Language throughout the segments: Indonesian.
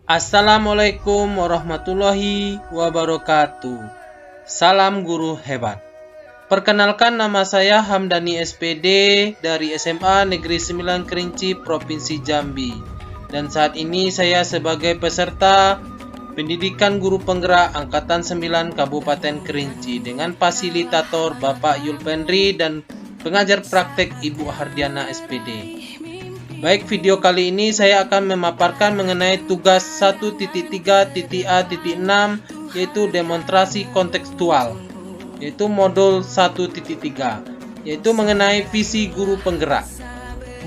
Assalamualaikum warahmatullahi wabarakatuh. Salam guru hebat. Perkenalkan, nama saya Hamdani SPD dari SMA Negeri 9 Kerinci, Provinsi Jambi. Dan saat ini saya sebagai peserta pendidikan guru penggerak Angkatan 9 Kabupaten Kerinci dengan fasilitator Bapak Yulpenri dan pengajar praktek Ibu Hardiana SPD. Baik, video kali ini saya akan memaparkan mengenai tugas 1.3.A.6 yaitu demonstrasi kontekstual, yaitu modul 1.3, yaitu mengenai visi guru penggerak,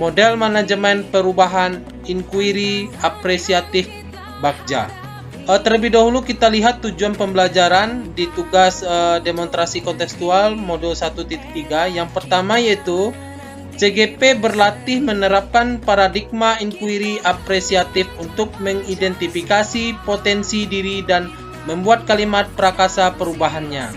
model manajemen perubahan, inquiry apresiatif Bagja. Terlebih dahulu kita lihat tujuan pembelajaran di tugas demonstrasi kontekstual modul 1.3. Yang pertama yaitu CGP berlatih menerapkan paradigma inquiry apresiatif untuk mengidentifikasi potensi diri dan membuat kalimat prakasa perubahannya.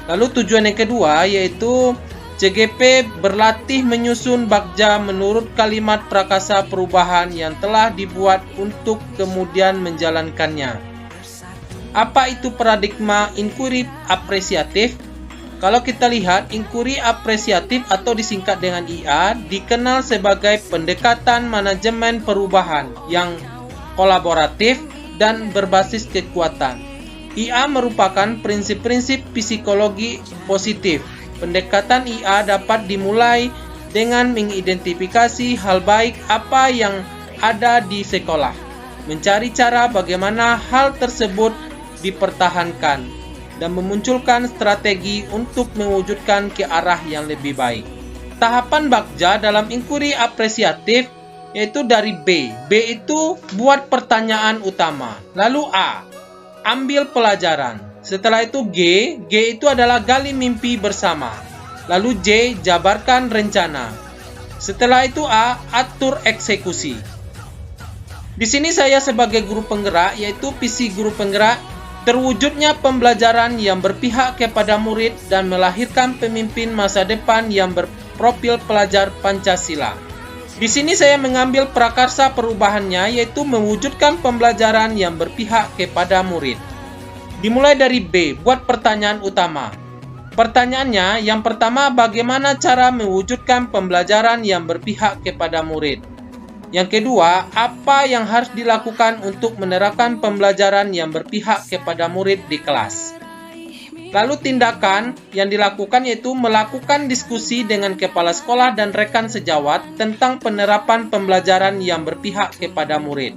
Lalu tujuan yang kedua yaitu CGP berlatih menyusun bagja menurut kalimat prakasa perubahan yang telah dibuat untuk kemudian menjalankannya. Apa itu paradigma inquiry apresiatif? Kalau kita lihat, inquiry apresiatif atau disingkat dengan IA dikenal sebagai pendekatan manajemen perubahan yang kolaboratif dan berbasis kekuatan. IA merupakan prinsip-prinsip psikologi positif. Pendekatan IA dapat dimulai dengan mengidentifikasi hal baik apa yang ada di sekolah, mencari cara bagaimana hal tersebut dipertahankan, dan memunculkan strategi untuk mewujudkan ke arah yang lebih baik. Tahapan bagja dalam inquiry apresiatif yaitu dari B. B itu buat pertanyaan utama. Lalu A, ambil pelajaran. Setelah itu G. G itu adalah gali mimpi bersama. Lalu J, jabarkan rencana. Setelah itu A, atur eksekusi. Di sini saya sebagai guru penggerak, yaitu visi guru penggerak, terwujudnya pembelajaran yang berpihak kepada murid dan melahirkan pemimpin masa depan yang berprofil pelajar Pancasila. Di sini saya mengambil prakarsa perubahannya, yaitu mewujudkan pembelajaran yang berpihak kepada murid. Dimulai dari B, buat pertanyaan utama. Pertanyaannya, yang pertama, bagaimana cara mewujudkan pembelajaran yang berpihak kepada murid? Yang kedua, apa yang harus dilakukan untuk menerapkan pembelajaran yang berpihak kepada murid di kelas? Lalu tindakan yang dilakukan yaitu melakukan diskusi dengan kepala sekolah dan rekan sejawat tentang penerapan pembelajaran yang berpihak kepada murid.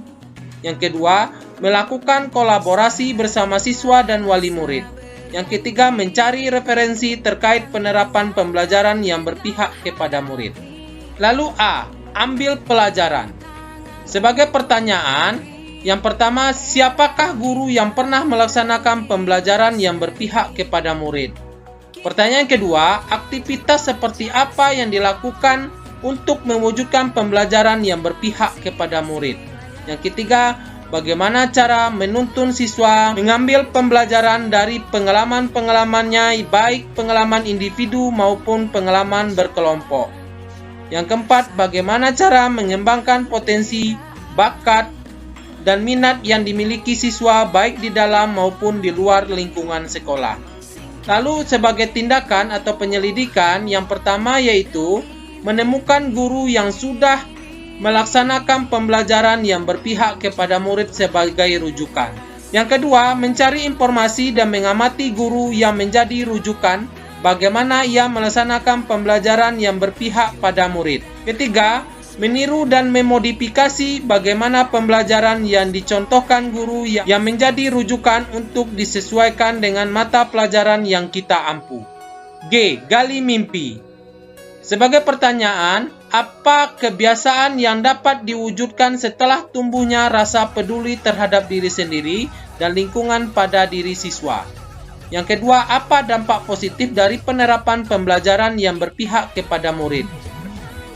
Yang kedua, melakukan kolaborasi bersama siswa dan wali murid. Yang ketiga, mencari referensi terkait penerapan pembelajaran yang berpihak kepada murid. Lalu A, ambil pelajaran. Sebagai pertanyaan, yang pertama, siapakah guru yang pernah melaksanakan pembelajaran yang berpihak kepada murid? Pertanyaan kedua, aktivitas seperti apa yang dilakukan untuk mewujudkan pembelajaran yang berpihak kepada murid? Yang ketiga, bagaimana cara menuntun siswa mengambil pembelajaran dari pengalaman-pengalamannya, baik pengalaman individu maupun pengalaman berkelompok? Yang keempat, bagaimana cara mengembangkan potensi, bakat, dan minat yang dimiliki siswa baik di dalam maupun di luar lingkungan sekolah. Lalu sebagai tindakan atau penyelidikan, yang pertama yaitu menemukan guru yang sudah melaksanakan pembelajaran yang berpihak kepada murid sebagai rujukan. Yang kedua, mencari informasi dan mengamati guru yang menjadi rujukan bagaimana ia melaksanakan pembelajaran yang berpihak pada murid. Ketiga, meniru dan memodifikasi bagaimana pembelajaran yang dicontohkan guru yang menjadi rujukan untuk disesuaikan dengan mata pelajaran yang kita ampu. G, gali mimpi. Sebagai pertanyaan, apa kebiasaan yang dapat diwujudkan setelah tumbuhnya rasa peduli terhadap diri sendiri dan lingkungan pada diri siswa? Yang kedua, apa dampak positif dari penerapan pembelajaran yang berpihak kepada murid?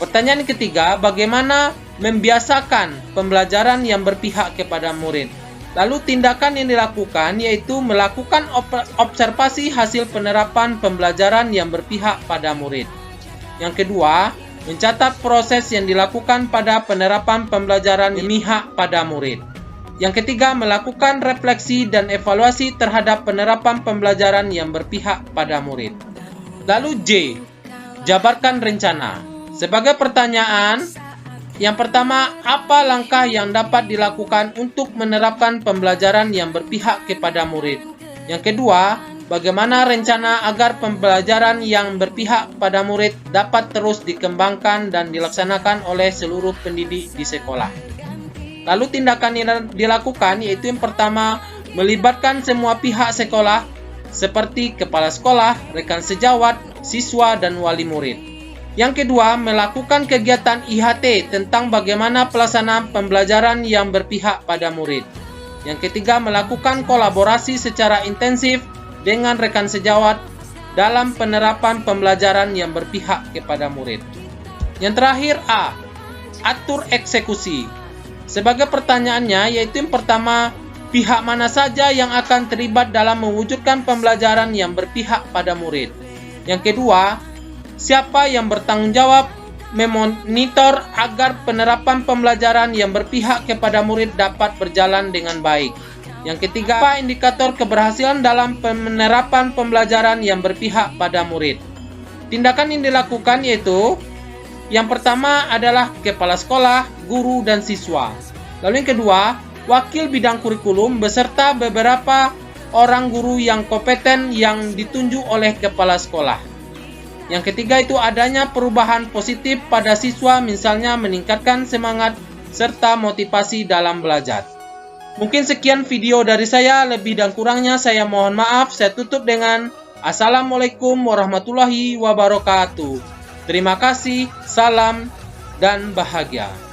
Pertanyaan ketiga, bagaimana membiasakan pembelajaran yang berpihak kepada murid? Lalu tindakan yang dilakukan yaitu melakukan observasi hasil penerapan pembelajaran yang berpihak pada murid. Yang kedua, mencatat proses yang dilakukan pada penerapan pembelajaran yang memihak pada murid. Yang ketiga, melakukan refleksi dan evaluasi terhadap penerapan pembelajaran yang berpihak pada murid. Lalu J, jabarkan rencana. Sebagai pertanyaan, yang pertama, apa langkah yang dapat dilakukan untuk menerapkan pembelajaran yang berpihak kepada murid? Yang kedua, bagaimana rencana agar pembelajaran yang berpihak pada murid dapat terus dikembangkan dan dilaksanakan oleh seluruh pendidik di sekolah? Lalu tindakan yang dilakukan yaitu yang pertama, melibatkan semua pihak sekolah seperti kepala sekolah, rekan sejawat, siswa, dan wali murid. Yang kedua, melakukan kegiatan IHT tentang bagaimana pelaksanaan pembelajaran yang berpihak pada murid. Yang ketiga, melakukan kolaborasi secara intensif dengan rekan sejawat dalam penerapan pembelajaran yang berpihak kepada murid. Yang terakhir A, atur eksekusi. Sebagai pertanyaannya yaitu yang pertama, pihak mana saja yang akan terlibat dalam mewujudkan pembelajaran yang berpihak pada murid. Yang kedua, siapa yang bertanggung jawab memonitor agar penerapan pembelajaran yang berpihak kepada murid dapat berjalan dengan baik. Yang ketiga, apa indikator keberhasilan dalam penerapan pembelajaran yang berpihak pada murid? Tindakan yang dilakukan yaitu yang pertama adalah kepala sekolah, guru, dan siswa. Lalu yang kedua, wakil bidang kurikulum beserta beberapa orang guru yang kompeten yang ditunjuk oleh kepala sekolah. Yang ketiga itu adanya perubahan positif pada siswa, misalnya meningkatkan semangat serta motivasi dalam belajar. Mungkin sekian video dari saya, lebih dan kurangnya saya mohon maaf. Saya tutup dengan Assalamualaikum warahmatullahi wabarakatuh. Terima kasih, salam, dan bahagia.